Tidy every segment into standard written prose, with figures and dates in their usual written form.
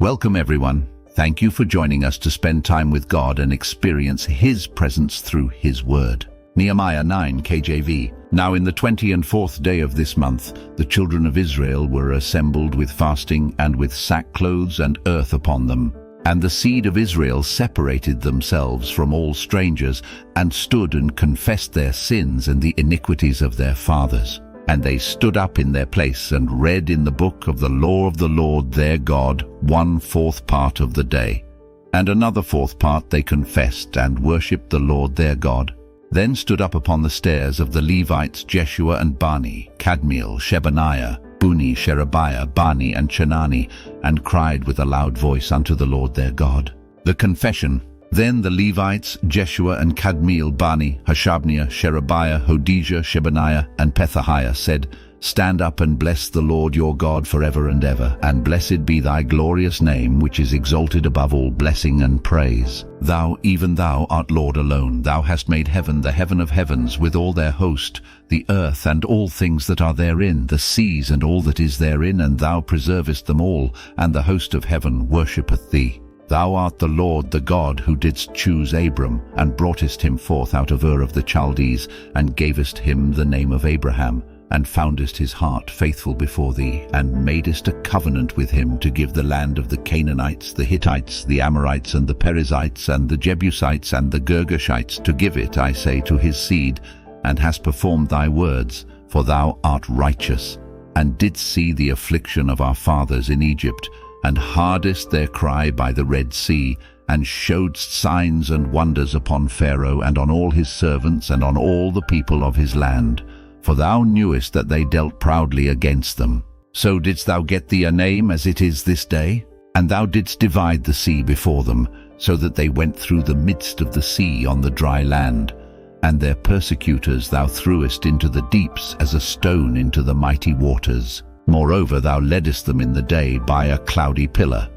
Welcome everyone. Thank you for joining us to spend time with God and experience His presence through His Word. Nehemiah 9 KJV. Now in the 24th day of this month, the children of Israel were assembled with fasting and with sackcloths and earth upon them. And the seed of Israel separated themselves from all strangers, and stood and confessed their sins and the iniquities of their fathers. And they stood up in their place and read in the book of the law of the Lord their God 1/4 part of the day. And another 4th part they confessed and worshipped the Lord their God. Then stood up upon the stairs of the Levites Jeshua and Bani, Kadmiel, Shebaniah, Buni, Sherebiah, Bani, and Chenani, and cried with a loud voice unto the Lord their God. The confession. Then the Levites, Jeshua and Kadmiel, Bani, Hashabniah, Sherebiah, Hodijah, Shebaniah, and Pethahiah said, Stand up and bless the Lord your God forever and ever, and blessed be thy glorious name, which is exalted above all blessing and praise. Thou, even thou, art Lord alone. Thou hast made heaven, the heaven of heavens, with all their host, the earth and all things that are therein, the seas and all that is therein, and thou preservest them all, and the host of heaven worshippeth thee. Thou art the Lord, the God, who didst choose Abram, and broughtest him forth out of Ur of the Chaldees, and gavest him the name of Abraham, and foundest his heart faithful before thee, and madest a covenant with him to give the land of the Canaanites, the Hittites, the Amorites, and the Perizzites, and the Jebusites, and the Girgashites, to give it, I say, to his seed, and hast performed thy words, for thou art righteous, and didst see the affliction of our fathers in Egypt, and hardest their cry by the Red Sea, and showedst signs and wonders upon Pharaoh, and on all his servants, and on all the people of his land. For thou knewest that they dealt proudly against them. So didst thou get thee a name as it is this day? And thou didst divide the sea before them, so that they went through the midst of the sea on the dry land. And their persecutors thou threwest into the deeps as a stone into the mighty waters. Moreover, thou leddest them in the day by a cloudy pillar,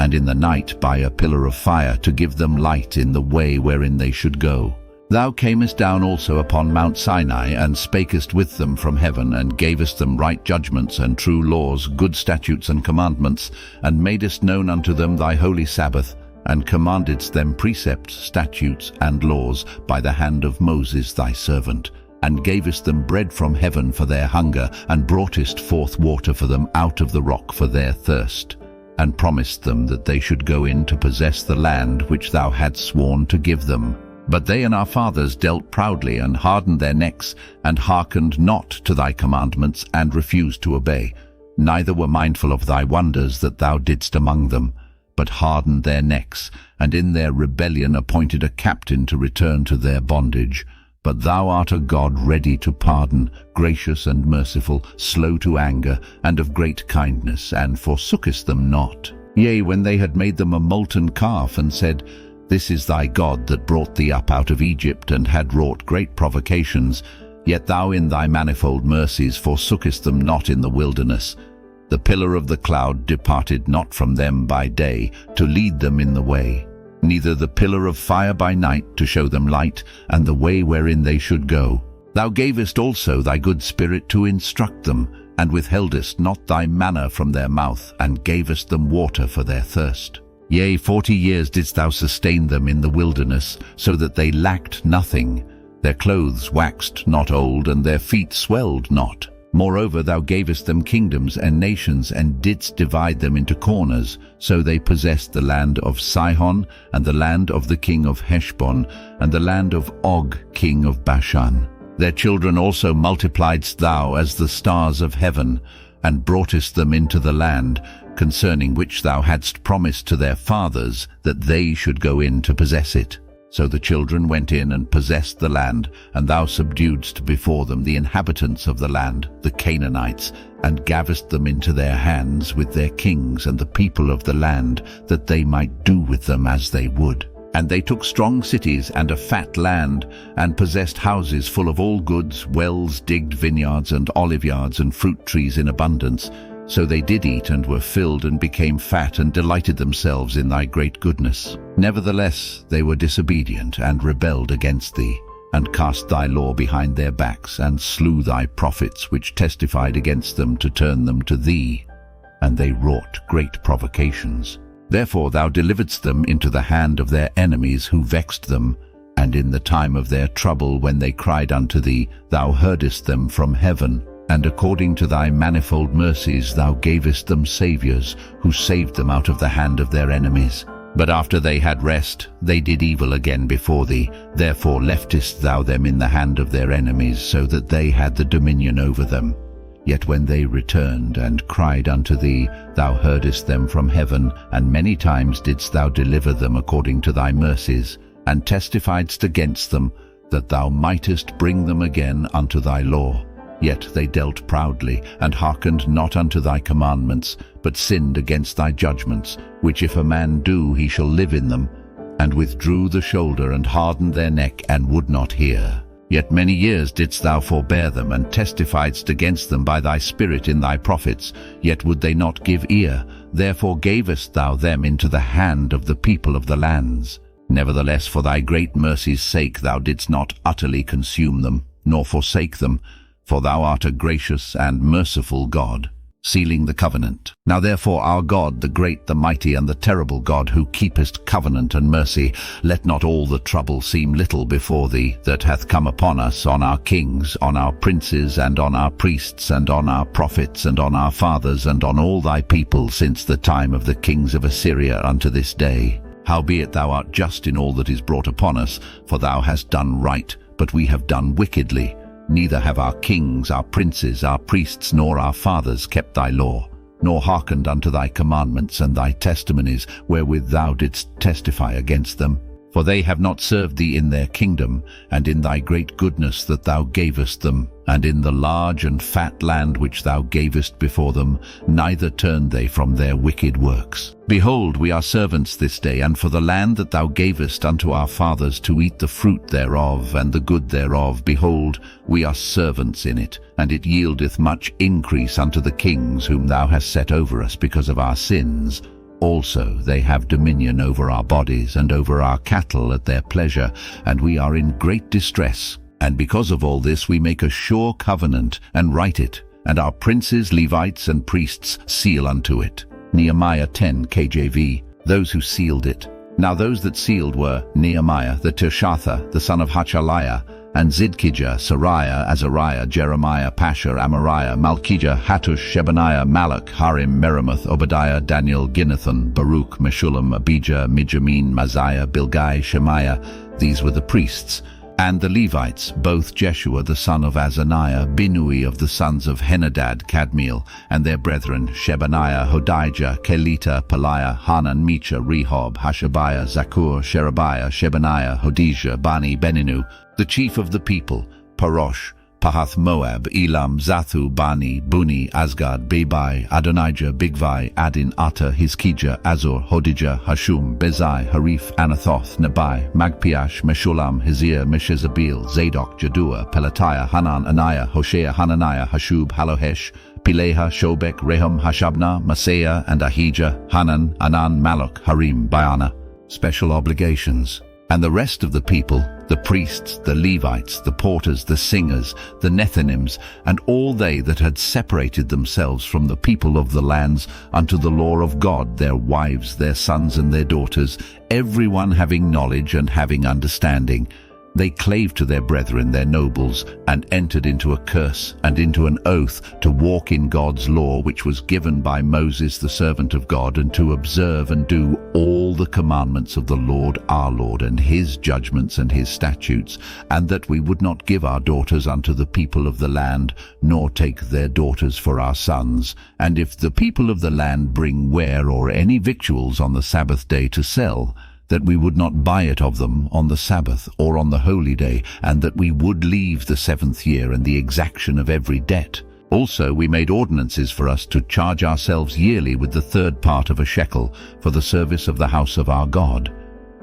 and in the night by a pillar of fire, to give them light in the way wherein they should go. Thou camest down also upon Mount Sinai, and spakest with them from heaven, and gavest them right judgments and true laws, good statutes and commandments, and madest known unto them thy holy Sabbath, and commandedst them precepts, statutes, and laws by the hand of Moses thy servant, and gavest them bread from heaven for their hunger, and broughtest forth water for them out of the rock for their thirst, and promised them that they should go in to possess the land which thou hadst sworn to give them. But they and our fathers dealt proudly, and hardened their necks, and hearkened not to thy commandments, and refused to obey, neither were mindful of thy wonders that thou didst among them, but hardened their necks, and in their rebellion appointed a captain to return to their bondage. But thou art a God ready to pardon, gracious and merciful, slow to anger, and of great kindness, and forsookest them not. Yea, when they had made them a molten calf, and said, This is thy God that brought thee up out of Egypt, and had wrought great provocations, yet thou in thy manifold mercies forsookest them not in the wilderness. The pillar of the cloud departed not from them by day, to lead them in the way, neither the pillar of fire by night, to show them light, and the way wherein they should go. Thou gavest also thy good Spirit to instruct them, and withheldest not thy manna from their mouth, and gavest them water for their thirst. Yea, 40 years didst thou sustain them in the wilderness, so that they lacked nothing. Their clothes waxed not old, and their feet swelled not. Moreover, thou gavest them kingdoms and nations, and didst divide them into corners. So they possessed the land of Sihon, and the land of the king of Heshbon, and the land of Og, king of Bashan. Their children also multipliedst thou as the stars of heaven, and broughtest them into the land, concerning which thou hadst promised to their fathers, that they should go in to possess it. So the children went in and possessed the land, and thou subduedst before them the inhabitants of the land, the Canaanites, and gavest them into their hands with their kings and the people of the land, that they might do with them as they would. And they took strong cities and a fat land, and possessed houses full of all goods, wells digged, vineyards and oliveyards, and fruit trees in abundance. So they did eat, and were filled, and became fat, and delighted themselves in thy great goodness. Nevertheless they were disobedient, and rebelled against thee, and cast thy law behind their backs, and slew thy prophets which testified against them to turn them to thee. And they wrought great provocations. Therefore thou deliveredst them into the hand of their enemies who vexed them, and in the time of their trouble when they cried unto thee, thou heardest them from heaven, and according to thy manifold mercies thou gavest them saviours, who saved them out of the hand of their enemies. But after they had rest, they did evil again before thee. Therefore leftest thou them in the hand of their enemies, so that they had the dominion over them. Yet when they returned and cried unto thee, thou heardest them from heaven, and many times didst thou deliver them according to thy mercies, and testifiedst against them, that thou mightest bring them again unto thy law. Yet they dealt proudly, and hearkened not unto thy commandments, but sinned against thy judgments, which if a man do, he shall live in them, and withdrew the shoulder, and hardened their neck, and would not hear. Yet many years didst thou forbear them, and testifiedst against them by thy Spirit in thy prophets, yet would they not give ear. Therefore gavest thou them into the hand of the people of the lands. Nevertheless, for thy great mercy's sake thou didst not utterly consume them, nor forsake them, for thou art a gracious and merciful God, sealing the covenant. Now therefore our God, the great, the mighty, and the terrible God, who keepest covenant and mercy, let not all the trouble seem little before thee that hath come upon us, on our kings, on our princes, and on our priests, and on our prophets, and on our fathers, and on all thy people, since the time of the kings of Assyria unto this day. Howbeit thou art just in all that is brought upon us, for thou hast done right, but we have done wickedly. Neither have our kings, our princes, our priests, nor our fathers kept thy law, nor hearkened unto thy commandments and thy testimonies, wherewith thou didst testify against them. For they have not served thee in their kingdom, and in thy great goodness that thou gavest them, and in the large and fat land which thou gavest before them, neither turned they from their wicked works. Behold, we are servants this day, and for the land that thou gavest unto our fathers to eat the fruit thereof, and the good thereof, behold, we are servants in it, and it yieldeth much increase unto the kings whom thou hast set over us because of our sins. Also they have dominion over our bodies and over our cattle at their pleasure, and we are in great distress. And because of all this we make a sure covenant, and write it, and our princes, Levites, and priests seal unto it. Nehemiah 10 KJV, those who sealed it. Now those that sealed were Nehemiah the Tirshatha, the son of Hachaliah, and Zidkijah, Sariah, Azariah, Jeremiah, Pashur, Amariah, Malkijah, Hattush, Shebaniah, Malach, Harim, Meremoth, Obadiah, Daniel, Ginnathan, Baruch, Meshullam, Abijah, Mijamin, Maziah, Bilgai, Shemaiah. These were the priests. And the Levites, both Jeshua the son of Azaniah, Binui of the sons of Henadad, Kadmiel, and their brethren, Shebaniah, Hodijah, Kelita, Peliah, Hanan, Micha, Rehob, Hashabiah, Zakur, Sherebiah, Shebaniah, Hodijah, Bani, Beninu, the chief of the people, Parosh, Pahath Moab, Elam, Zathu, Bani, Buni, Asgad, Bebai, Adonijah, Bigvai, Adin, Atta, Hizkijah, Azor, Hodijah, Hashum, Bezai, Harif, Anathoth, Nebai, Magpiash, Meshulam, Hizir, Meshezabil, Zadok, Jadua, Pelatiah, Hanan, Anaiah, Hoshea, Hananiah, Hashub, Halohesh, Pileha, Shobek, Rehum, Hashabna, Maaseiah, and Ahijah, Hanan, Anan, Malach, Harim, Baana. Special obligations. And the rest of the people, the priests, the Levites, the porters, the singers, the Nethinims, and all they that had separated themselves from the people of the lands unto the law of God, their wives, their sons, and their daughters, every one having knowledge and having understanding, they clave to their brethren, their nobles, and entered into a curse and into an oath to walk in God's law, which was given by Moses the servant of God, and to observe and do all the commandments of the Lord our Lord, and his judgments and his statutes, and that we would not give our daughters unto the people of the land, nor take their daughters for our sons. And if the people of the land bring ware or any victuals on the Sabbath day to sell, that we would not buy it of them on the Sabbath or on the holy day, and that we would leave the 7th year and the exaction of every debt. Also we made ordinances for us to charge ourselves yearly with the 3rd part of a shekel for the service of the house of our God,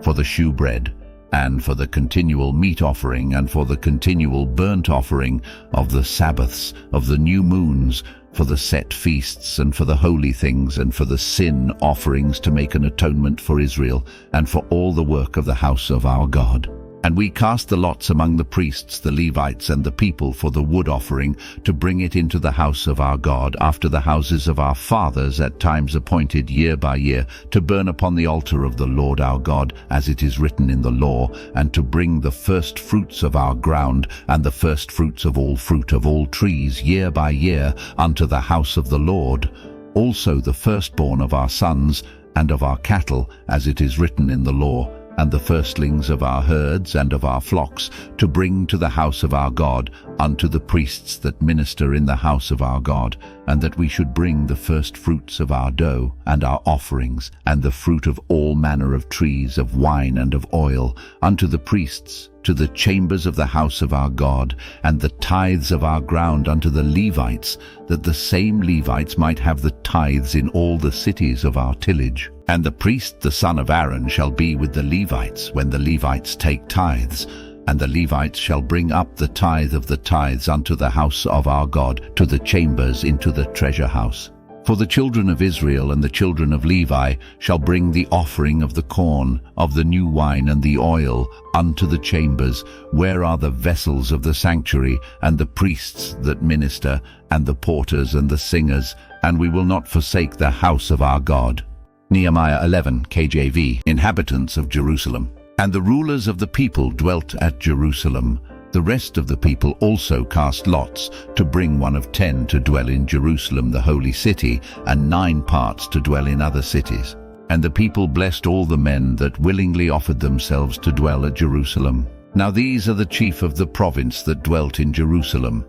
for the shewbread, and for the continual meat offering, and for the continual burnt offering of the Sabbaths, of the new moons, for the set feasts, and for the holy things, and for the sin offerings, to make an atonement for Israel, and for all the work of the house of our God. And we cast the lots among the priests, the Levites, and the people for the wood offering, to bring it into the house of our God, after the houses of our fathers at times appointed year by year, to burn upon the altar of the Lord our God, as it is written in the law, and to bring the first fruits of our ground, and the first fruits of all fruit of all trees year by year, unto the house of the Lord. Also the firstborn of our sons, and of our cattle, as it is written in the law, and the firstlings of our herds and of our flocks, to bring to the house of our God, unto the priests that minister in the house of our God, and that we should bring the first fruits of our dough, and our offerings, and the fruit of all manner of trees, of wine and of oil, unto the priests, to the chambers of the house of our God, and the tithes of our ground unto the Levites, that the same Levites might have the tithes in all the cities of our tillage. And the priest the son of Aaron shall be with the Levites, when the Levites take tithes, and the Levites shall bring up the tithe of the tithes unto the house of our God, to the chambers into the treasure house. For the children of Israel and the children of Levi shall bring the offering of the corn, of the new wine and the oil, unto the chambers, where are the vessels of the sanctuary, and the priests that minister, and the porters and the singers, and we will not forsake the house of our God. Nehemiah 11 KJV. Inhabitants of Jerusalem. And the rulers of the people dwelt at Jerusalem. The rest of the people also cast lots, to bring 1 of 10 to dwell in Jerusalem the holy city, and 9 parts to dwell in other cities. And the people blessed all the men that willingly offered themselves to dwell at Jerusalem. Now these are the chief of the province that dwelt in Jerusalem.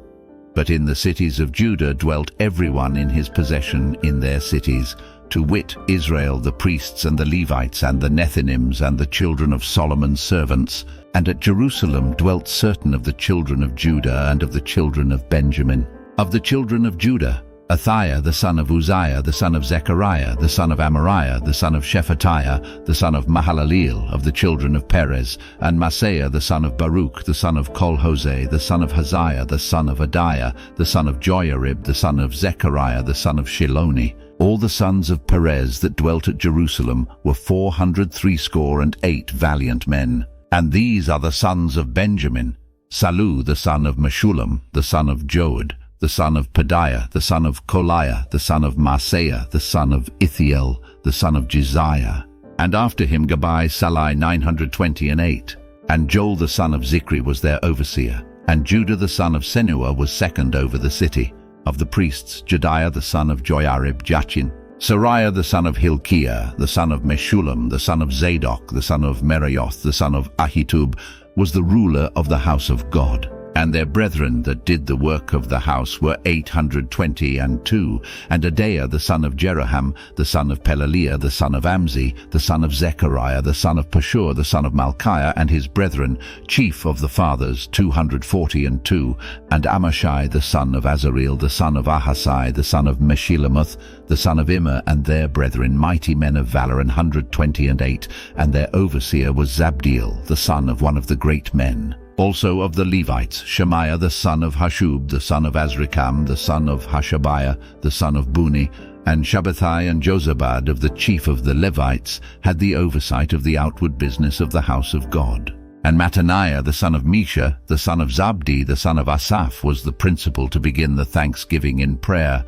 But in the cities of Judah dwelt everyone in his possession in their cities, to wit, Israel, the priests and the Levites, and the Nethinims, and the children of Solomon's servants. And at Jerusalem dwelt certain of the children of Judah and of the children of Benjamin. Of the children of Judah, Athaiah the son of Uzziah, the son of Zechariah, the son of Amariah, the son of Shephatiah, the son of Mahalaleel, of the children of Perez, and Maaseiah the son of Baruch, the son of Kolhose, the son of Haziah, the son of Adiah, the son of Joyarib, the son of Zechariah, the son of Shiloni. All the sons of Perez that dwelt at Jerusalem were 468 valiant men. And these are the sons of Benjamin: Salu the son of Meshullam, the son of Joed, the son of Pedaiah, the son of Koliah, the son of Maaseiah, the son of Ithiel, the son of Jeziah. And after him Gabai Salai 928. And Joel the son of Zichri was their overseer. And Judah the son of Senua was second over the city. Of the priests, Jediah the son of Joiarib Jachin, Sariah the son of Hilkiah, the son of Meshullam, the son of Zadok, the son of Meraioth, the son of Ahitub, was the ruler of the house of God. And their brethren that did the work of the house were 822. And Adaiah the son of Jeroham, the son of Pelaliah, the son of Amzi, the son of Zechariah, the son of Pashur, the son of Malchiah, and his brethren, chief of the fathers, 242. And Amashai the son of Azareel, the son of Ahasai, the son of Meshilemoth, the son of Immer, and their brethren, mighty men of valor, 128. And their overseer was Zabdiel, the son of one of the great men. Also of the Levites, Shemaiah the son of Hashub, the son of Azrikam, the son of Hashabiah, the son of Buni, and Shabbathai and Jozabad of the chief of the Levites had the oversight of the outward business of the house of God. And Mattaniah the son of Mesha, the son of Zabdi, the son of Asaph, was the principal to begin the thanksgiving in prayer.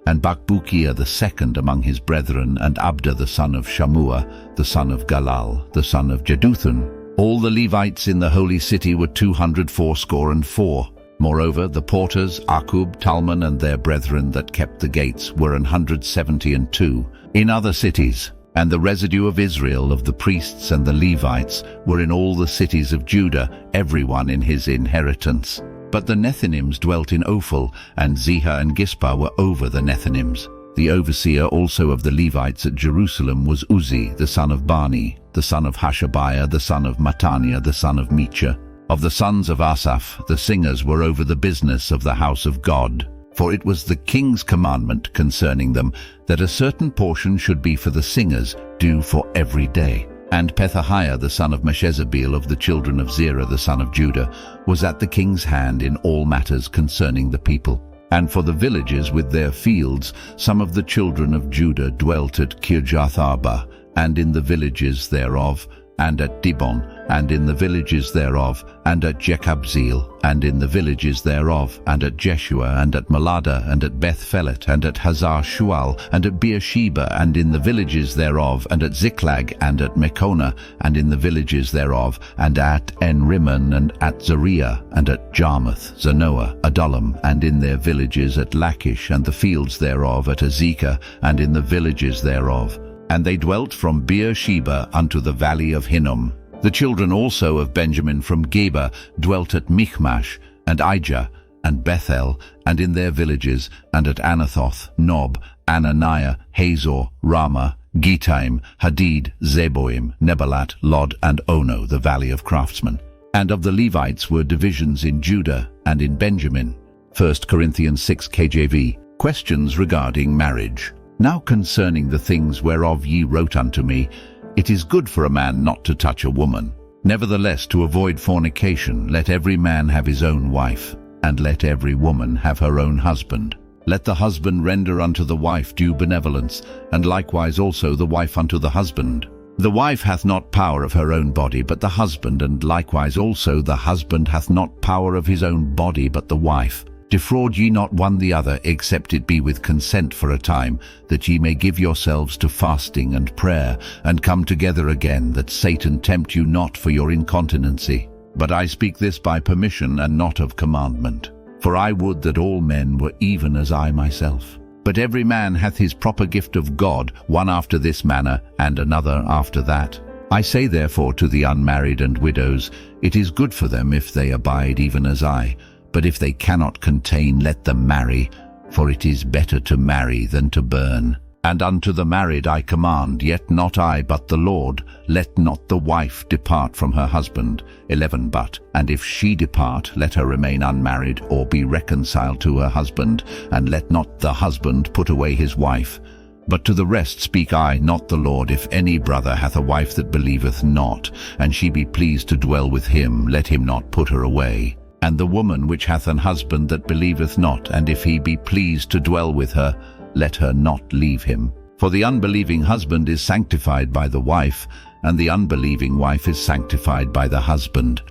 And Bakbukiah the second among his brethren, and Abda the son of Shammua, the son of Galal, the son of Jeduthun. All the Levites in the holy city were 284. Moreover, the porters, Akub, Talmon, and their brethren that kept the gates were 172. In other cities, and the residue of Israel of the priests and the Levites were in all the cities of Judah, everyone in his inheritance. But the Nethinims dwelt in Ophel, and Ziha and Gispah were over the Nethinims. The overseer also of the Levites at Jerusalem was Uzzi, the son of Bani, the son of Hashabiah, the son of Mattaniah, the son of Mecha. Of the sons of Asaph, the singers were over the business of the house of God. For it was the king's commandment concerning them, that a certain portion should be for the singers, due for every day. And Pethahiah the son of Meshezabeel of the children of Zerah the son of Judah was at the king's hand in all matters concerning the people. And for the villages with their fields, some of the children of Judah dwelt at Kirjath Arba, and in the villages thereof, and at Dibon, and in the villages thereof, and at Jekabzeel, and in the villages thereof, and at Jeshua, and at Malada, and at Beth-Phelet, and at Hazar-Shual, and at Beersheba, and in the villages thereof, and at Ziklag, and at Mechonah, and in the villages thereof, and at En-Rimmon, and at Zariah, and at Jarmuth, Zanoah, Adullam, and in their villages at Lachish, and the fields thereof, at Azekah, and in the villages thereof. And they dwelt from Beersheba unto the valley of Hinnom. The children also of Benjamin from Geba dwelt at Michmash, and Ijah, and Bethel, and in their villages, and at Anathoth, Nob, Ananiah, Hazor, Ramah, Gitaim, Hadid, Zeboim, Nebalat, Lod, and Ono, the valley of craftsmen. And of the Levites were divisions in Judah and in Benjamin. 1 Corinthians 6 KJV. Questions regarding marriage. Now concerning the things whereof ye wrote unto me, it is good for a man not to touch a woman. Nevertheless, to avoid fornication, let every man have his own wife, and let every woman have her own husband. Let the husband render unto the wife due benevolence, and likewise also the wife unto the husband. The wife hath not power of her own body, but the husband, and likewise also the husband hath not power of his own body, but the wife. Defraud ye not one the other, except it be with consent for a time, that ye may give yourselves to fasting and prayer, and come together again, that Satan tempt you not for your incontinency. But I speak this by permission, and not of commandment. For I would that all men were even as I myself. But every man hath his proper gift of God, one after this manner, and another after that. I say therefore to the unmarried and widows, it is good for them if they abide even as I. But if they cannot contain, let them marry, for it is better to marry than to burn. And unto the married I command, yet not I, but the Lord, let not the wife depart from her husband. 11 But, and if she depart, let her remain unmarried, or be reconciled to her husband, and let not the husband put away his wife. But to the rest speak I, not the Lord. If any brother hath a wife that believeth not, and she be pleased to dwell with him, let him not put her away. And the woman which hath an husband that believeth not, and if he be pleased to dwell with her, let her not leave him. For the unbelieving husband is sanctified by the wife, and the unbelieving wife is sanctified by the husband.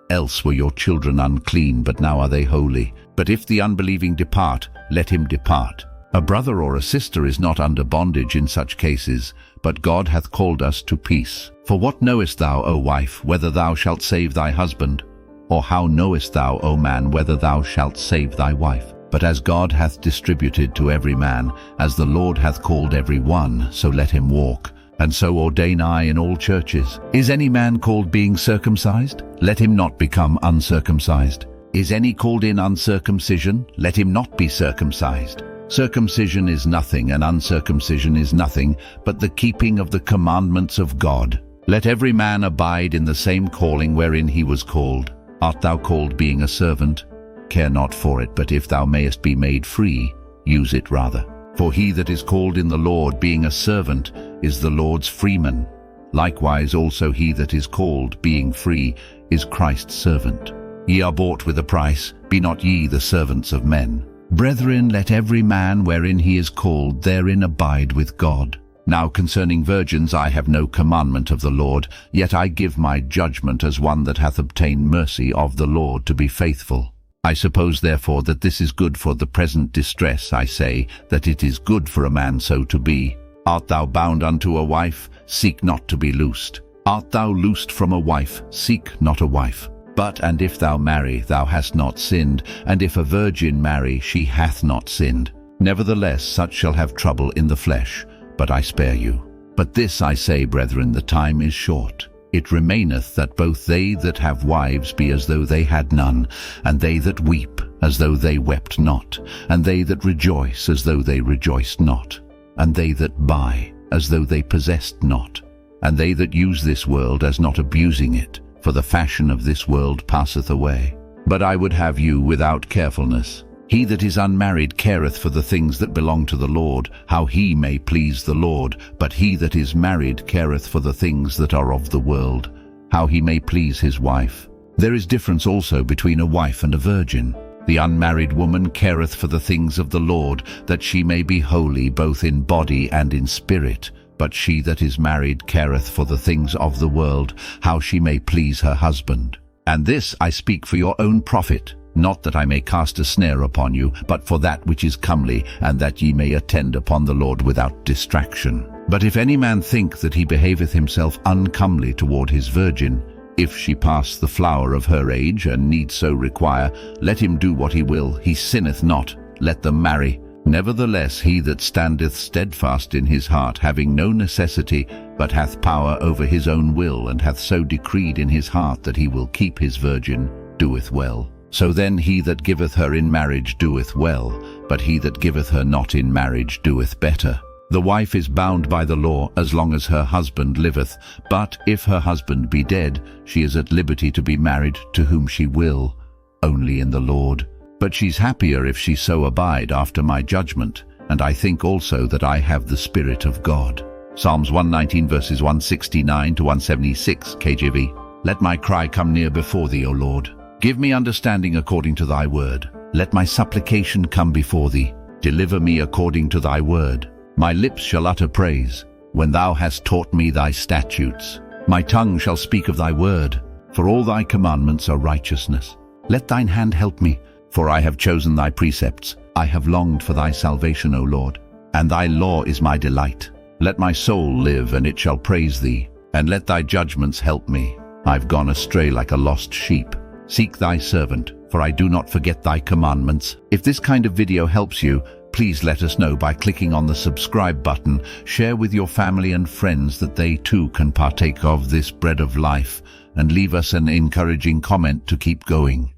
Else were your children unclean, but now are they holy. But if the unbelieving depart, let him depart. A brother or a sister is not under bondage in such cases, but God hath called us to peace. For what knowest thou, O wife, whether thou shalt save thy husband? Or how knowest thou, O man, whether thou shalt save thy wife? But as God hath distributed to every man, as the Lord hath called every one, so let him walk. And so ordain I in all churches. Is any man called being circumcised? Let him not become uncircumcised. Is any called in uncircumcision? Let him not be circumcised. Circumcision is nothing, and uncircumcision is nothing, but the keeping of the commandments of God. Let every man abide in the same calling wherein he was called. Art thou called being a servant? Care not for it, but if thou mayest be made free, use it rather. For he that is called in the Lord being a servant is the Lord's freeman. Likewise also he that is called being free is Christ's servant. Ye are bought with a price, be not ye the servants of men. Brethren, let every man wherein he is called therein abide with God. Now concerning virgins I have no commandment of the Lord, yet I give my judgment as one that hath obtained mercy of the Lord to be faithful. I suppose therefore that this is good for the present distress. I say that it is good for a man so to be. Art thou bound unto a wife? Seek not to be loosed. Art thou loosed from a wife? Seek not a wife. But, and if thou marry, thou hast not sinned, and if a virgin marry, she hath not sinned. Nevertheless, such shall have trouble in the flesh, but I spare you. But this I say, brethren, the time is short. It remaineth that both they that have wives be as though they had none, and they that weep as though they wept not, and they that rejoice as though they rejoiced not, and they that buy as though they possessed not, and they that use this world as not abusing it, for the fashion of this world passeth away. But I would have you without carefulness. He that is unmarried careth for the things that belong to the Lord, how he may please the Lord. But he that is married careth for the things that are of the world, how he may please his wife. There is difference also between a wife and a virgin. The unmarried woman careth for the things of the Lord, that she may be holy both in body and in spirit. But she that is married careth for the things of the world, how she may please her husband. And this I speak for your own profit, not that I may cast a snare upon you, but for that which is comely, and that ye may attend upon the Lord without distraction. But if any man think that he behaveth himself uncomely toward his virgin, if she pass the flower of her age, and need so require, let him do what he will, he sinneth not, let them marry. Nevertheless, he that standeth steadfast in his heart, having no necessity, but hath power over his own will, and hath so decreed in his heart that he will keep his virgin, doeth well. So then he that giveth her in marriage doeth well, but he that giveth her not in marriage doeth better. The wife is bound by the law as long as her husband liveth, but if her husband be dead, she is at liberty to be married to whom she will, only in the Lord. But she's happier if she so abide after my judgment, and I think also that I have the Spirit of God. Psalms 119 verses 169 to 176 KJV. Let my cry come near before thee, O Lord. Give me understanding according to thy word. Let my supplication come before thee. Deliver me according to thy word. My lips shall utter praise, when thou hast taught me thy statutes. My tongue shall speak of thy word, for all thy commandments are righteousness. Let thine hand help me, for I have chosen thy precepts. I have longed for thy salvation, O Lord, and thy law is my delight. Let my soul live, and it shall praise thee, and let thy judgments help me. I've gone astray like a lost sheep. Seek thy servant, for I do not forget thy commandments. If this kind of video helps you, please let us know by clicking on the subscribe button. Share with your family and friends that they too can partake of this bread of life, and leave us an encouraging comment to keep going.